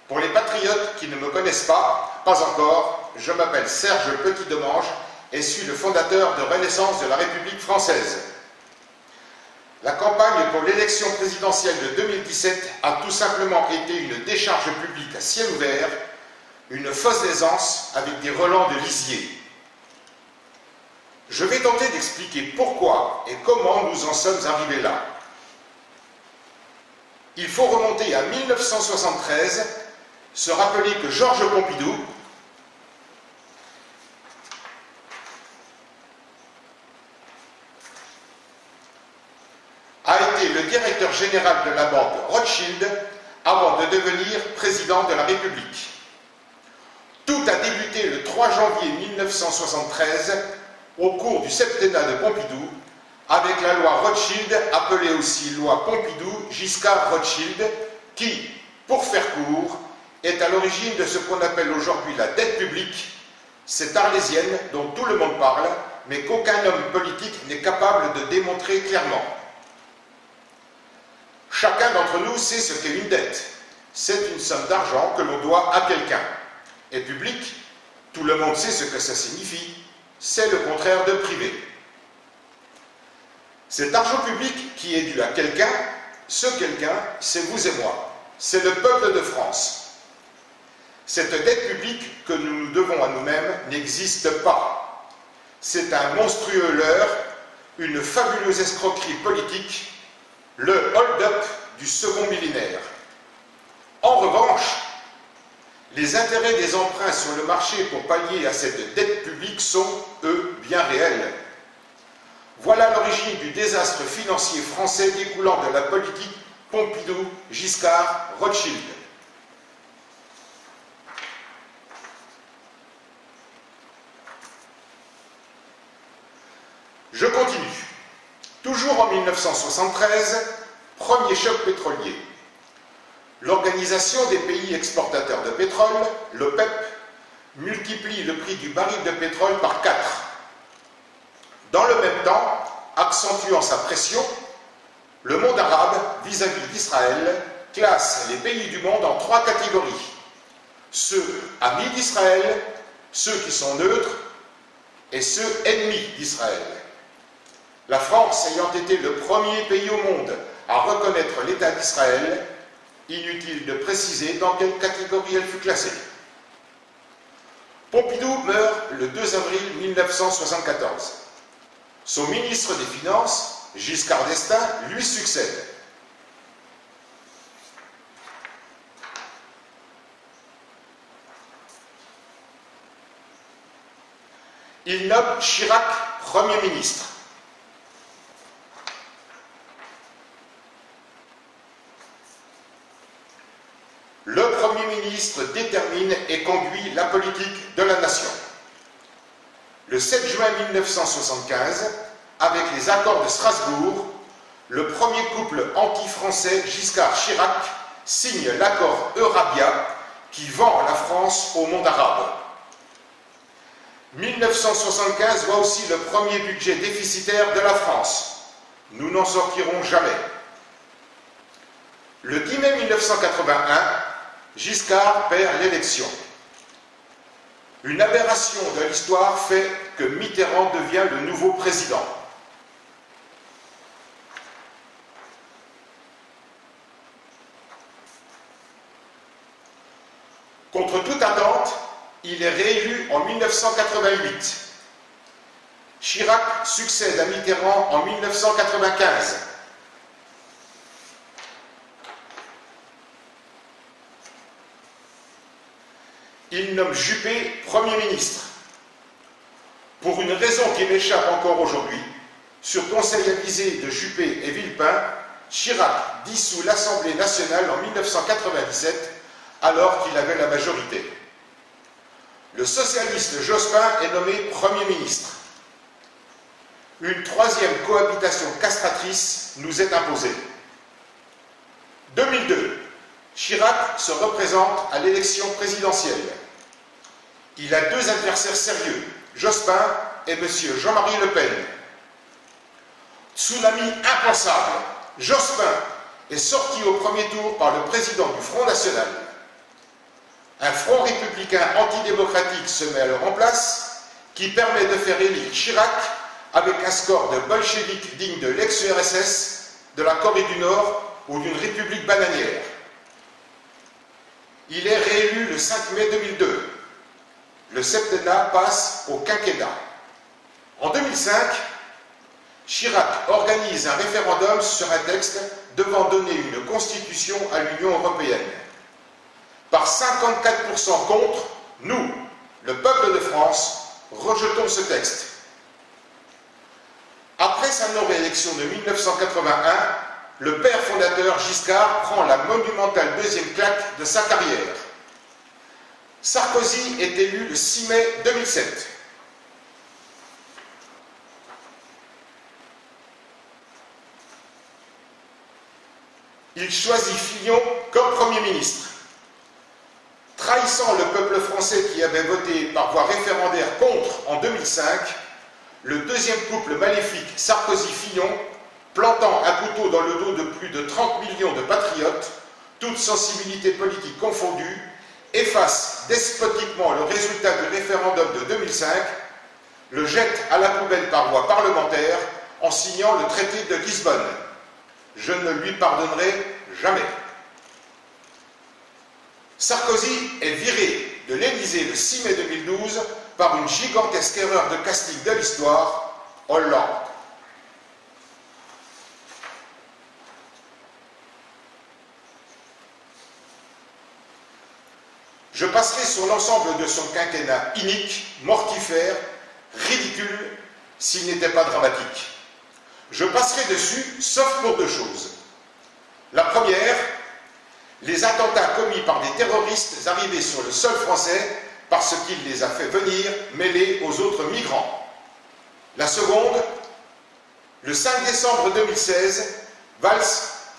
Pour les patriotes qui ne me connaissent pas encore, je m'appelle Serge Petit-Demange et suis le fondateur de Renaissance de la République française. La campagne pour l'élection présidentielle de 2017 a tout simplement été une décharge publique à ciel ouvert, une fausse aisance avec des relents de lisier. Je vais tenter d'expliquer pourquoi et comment nous en sommes arrivés là. Il faut remonter à 1973, se rappeler que Georges Pompidou a été le directeur général de la banque Rothschild avant de devenir président de la République. Tout a débuté le 3 janvier 1973 au cours du septennat de Pompidou avec la loi Rothschild, appelée aussi loi Pompidou-Giscard-Rothschild, qui, pour faire court, est à l'origine de ce qu'on appelle aujourd'hui la dette publique, cette arlésienne dont tout le monde parle, mais qu'aucun homme politique n'est capable de démontrer clairement. Chacun d'entre nous sait ce qu'est une dette. C'est une somme d'argent que l'on doit à quelqu'un. Et public, tout le monde sait ce que ça signifie. C'est le contraire de privé. Cet argent public qui est dû à quelqu'un, ce quelqu'un, c'est vous et moi. C'est le peuple de France. Cette dette publique que nous nous devons à nous-mêmes n'existe pas. C'est un monstrueux leurre, une fabuleuse escroquerie politique, le hold-up du second millénaire. En revanche, les intérêts des emprunts sur le marché pour pallier à cette dette publique sont, eux, bien réels. Voilà l'origine du désastre financier français découlant de la politique Pompidou-Giscard-Rothschild. Je continue. Toujours en 1973, premier choc pétrolier. L'Organisation des pays exportateurs de pétrole, l'OPEP, multiplie le prix du baril de pétrole par 4. Dans le même temps, accentuant sa pression, le monde arabe, vis-à-vis d'Israël, classe les pays du monde en 3 catégories. Ceux amis d'Israël, ceux qui sont neutres et ceux ennemis d'Israël. La France ayant été le premier pays au monde à reconnaître l'État d'Israël, inutile de préciser dans quelle catégorie elle fut classée. Pompidou meurt le 2 avril 1974. Son ministre des Finances, Giscard d'Estaing, lui succède. Il nomme Chirac Premier ministre. Le Premier ministre détermine et conduit la politique de la nation. Le 7 juin 1975, avec les accords de Strasbourg, le premier couple anti-français Giscard-Chirac signe l'accord Eurabia qui vend la France au monde arabe. 1975 voit aussi le premier budget déficitaire de la France. Nous n'en sortirons jamais. Le 10 mai 1981, Giscard perd l'élection. Une aberration de l'histoire fait que Mitterrand devient le nouveau président. Contre toute attente, il est réélu en 1988. Chirac succède à Mitterrand en 1995. Il nomme Juppé Premier ministre. Pour une raison qui m'échappe encore aujourd'hui, sur conseil avisé de Juppé et Villepin, Chirac dissout l'Assemblée nationale en 1997, alors qu'il avait la majorité. Le socialiste Jospin est nommé Premier ministre. Une troisième cohabitation castratrice nous est imposée. 2002. Chirac se représente à l'élection présidentielle. Il a 2 adversaires sérieux, Jospin et M. Jean-Marie Le Pen. Tsunami impensable, Jospin est sorti au premier tour par le président du Front National. Un front républicain antidémocratique se met alors en place, qui permet de faire élire Chirac avec un score de bolchevique digne de l'ex-URSS, de la Corée du Nord ou d'une république bananière. Il est réélu le 5 mai 2002. Le septennat passe au quinquennat. En 2005, Chirac organise un référendum sur un texte devant donner une constitution à l'Union européenne. Par 54% contre, nous, le peuple de France, rejetons ce texte. Après sa non-réélection de 1981, le père fondateur Giscard prend la monumentale deuxième claque de sa carrière. Sarkozy est élu le 6 mai 2007. Il choisit Fillon comme Premier ministre. Trahissant le peuple français qui avait voté par voie référendaire contre en 2005, le deuxième couple maléfique Sarkozy-Fillon, plantant un couteau dans le dos de plus de 30 millions de patriotes, toutes sensibilités politiques confondues, efface despotiquement le résultat du référendum de 2005, le jette à la poubelle par voie parlementaire en signant le traité de Lisbonne. Je ne lui pardonnerai jamais. Sarkozy est viré de l'Élysée le 6 mai 2012 par une gigantesque erreur de casting de l'histoire, Hollande. Je passerai sur l'ensemble de son quinquennat inique, mortifère, ridicule, s'il n'était pas dramatique. Je passerai dessus, sauf pour deux choses. La première, les attentats commis par des terroristes arrivés sur le sol français parce qu'il les a fait venir mêlés aux autres migrants. La seconde, le 5 décembre 2016, Valls,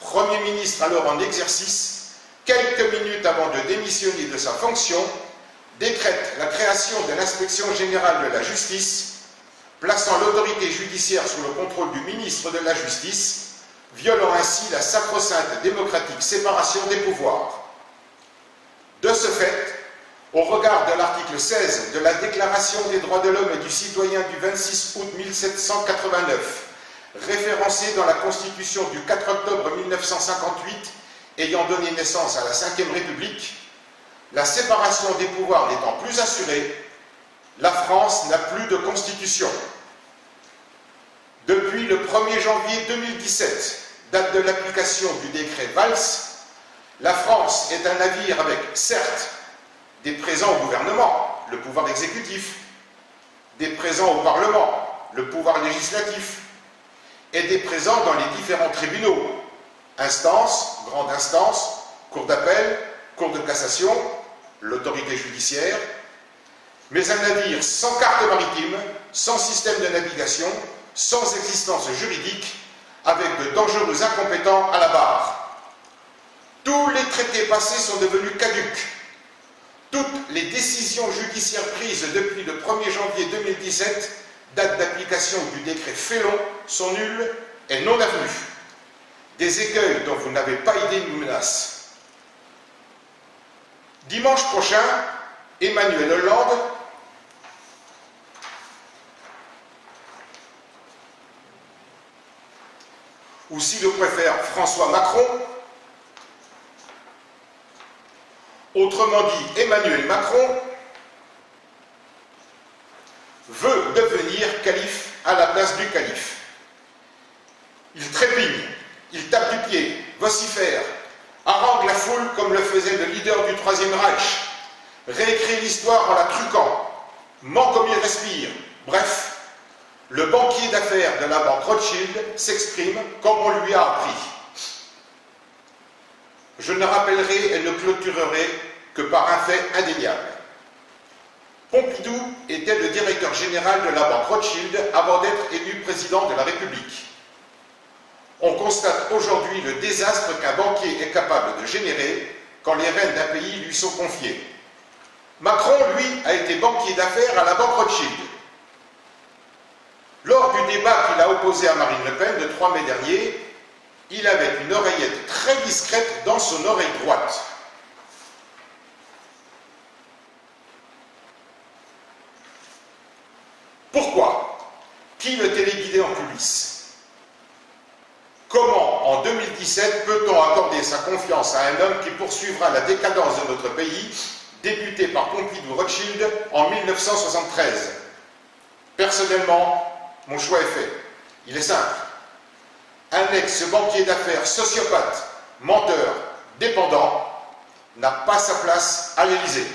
Premier ministre alors en exercice, quelques minutes avant de démissionner de sa fonction, décrète la création de l'inspection générale de la justice, plaçant l'autorité judiciaire sous le contrôle du ministre de la Justice, violant ainsi la sacro-sainte démocratique séparation des pouvoirs. De ce fait, au regard de l'article 16 de la Déclaration des droits de l'homme et du citoyen du 26 août 1789, référencée dans la Constitution du 4 octobre 1958, ayant donné naissance à la Ve République, la séparation des pouvoirs n'étant plus assurée, la France n'a plus de constitution. Depuis le 1er janvier 2017, date de l'application du décret Valls, la France est un navire avec, certes, des présents au gouvernement, le pouvoir exécutif, des présents au Parlement, le pouvoir législatif, et des présents dans les différents tribunaux, instances, grande instance, cour d'appel, cour de cassation, l'autorité judiciaire, mais un navire sans carte maritime, sans système de navigation, sans existence juridique, avec de dangereux incompétents à la barre. Tous les traités passés sont devenus caducs. Toutes les décisions judiciaires prises depuis le 1er janvier 2017, date d'application du décret Félon, sont nulles et non avenues. Des écueils dont vous n'avez pas idée nous menacent. Dimanche prochain, Emmanuel Hollande ou si le préfère François Macron, autrement dit Emmanuel Macron, veut devenir calife à la place du calife. Il trépigne, il tape du pied, vocifère, harangue la foule comme le faisait le leader du Troisième Reich, réécrit l'histoire en la truquant, ment comme il respire, bref, le banquier d'affaires de la banque Rothschild s'exprime comme on lui a appris. Je ne rappellerai et ne clôturerai que par un fait indéniable. Pompidou était le directeur général de la banque Rothschild avant d'être élu président de la République. On constate aujourd'hui le désastre qu'un banquier est capable de générer quand les rênes d'un pays lui sont confiés. Macron, lui, a été banquier d'affaires à la banque Rothschild. Lors du débat qu'il a opposé à Marine Le Pen le 3 mai dernier, il avait une oreillette très discrète dans son oreille droite. Pourquoi? Qui le téléguidait en coulisses? Comment, en 2017, peut-on accorder sa confiance à un homme qui poursuivra la décadence de notre pays, débuté par Pompidou-Rothschild en 1973? Personnellement, mon choix est fait. Il est simple. Un ex-banquier d'affaires sociopathe, menteur, dépendant, n'a pas sa place à l'Élysée.